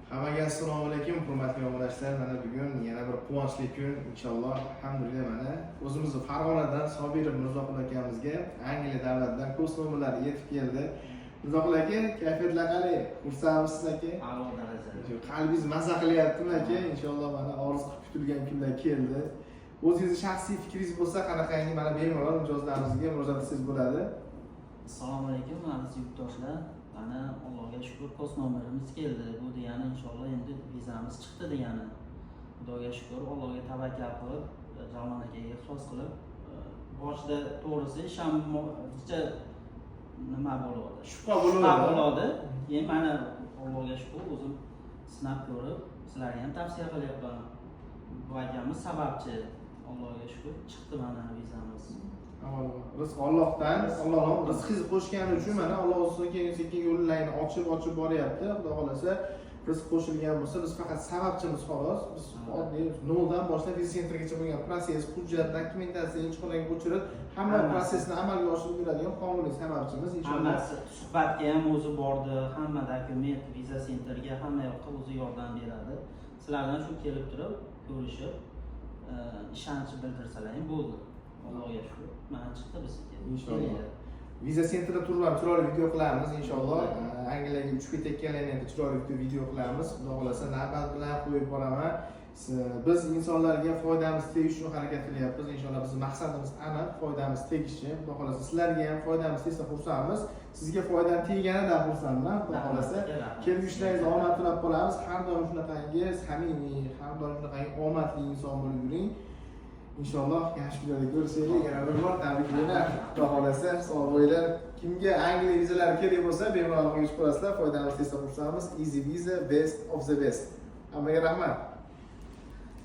Hammaga assalomu alaykum, hurmatli obunachilar. Mana bugun yana bir quvonchli kun inshaalloh. Alhamdulillah, mana o'zimizni Farg'onadan Sobirov Mirzoqul akamizga Angliya davlatidan kurs nomerlari yetib keldi. Mirzoqul aka, kayfiyatlar qalay? Xursandmisiz aka? A'lo darajada. Qalbingiz maza qilyaptimi aka? Inshaalloh mana orzu qilib kutilgan kunlar keldi. O'zingizni shaxsiy fikringiz bo'lsa, qanaqangi mana bemalol mijozlarimizga murojaat qilsangiz bo'ladi. Assalomu alaykum aziz yurtdoshlar. Mana Allohga shukr, kurs nomerimiz keldi. Bu degani inshaalloh endi vizamiz chiqdi degani. Xudoga shukr, Allohga tavakkal qilib, Jalmon akaga ixlos qilib, boshida to'g'risi shamcha nima bo'ladi? Shubha bo'ladi. Endi mana Allohga shukr, o'zim sinab ko'rib, sizlarga ham tavsiya qilyapman. Bu akamiz sababchi. Allohga shukr, chiqdi mana vizamiz. Rizq Allohdan, Alloh rizqingizni qo'shgani uchun mana Alloh sekin yo'llarni ochib boryapti. Xudo xolasa rizq qo'shilgan bo'lsa, biz faqat sababchimiz xolos. Biz oddiy noldan boshlab viza sentrgacha bo'lgan prosess, hujjat, dokumentatsiya, elchixonaga ko'chirib, hamma prosesni amalga oshirib beradigan qonuniy sababchimiz inshaalloh. Hammasi suhbatga ham o'zi bordi, hamma dokument, viza sentrga hamma yoqqa o'zi yordam beradi. Sizlardan shu kelib turib, ko'rishib, ishonch bildirsalar ham bo'ldi. Allohga shukr. Mana chiqdi bizniki. Inshaalloh. Viza sentrda turib chiroyli video qilamiz inshaalloh. Angliyaga uchib ketayotganlarni ham chiroyli video qilamiz. Xudo xolasa navbat bilan qo'yib boraman. Biz insonlarga foydamiz tegishi uchun harakat qilyapmiz. Inshaalloh bizning maqsadimiz aniq, foydamiz tegishi. Xudo xolasa sizlarga ham foydamiz tegsa xursandmiz. Sizga foydam tegganidan xursandman. Xudo xolasa kelgusi ishlaringiz omad tilab qolamiz. Har doim shunaqangi samimiy, har doim shunaqangi omadli inson bo'lib yuring. İnşallah yaxshi kunlarda ko'rishaylik. Yana bir bor tabriklar. Xudo xolasa sog' bo'linglar. Kimga Angliya vizalari kerak bo'lsa, bemalol qo'yib qo'yasizlar. Foydamiz tegsa xursandmiz. Easy Visa, best of the best. Hammaga rahmat.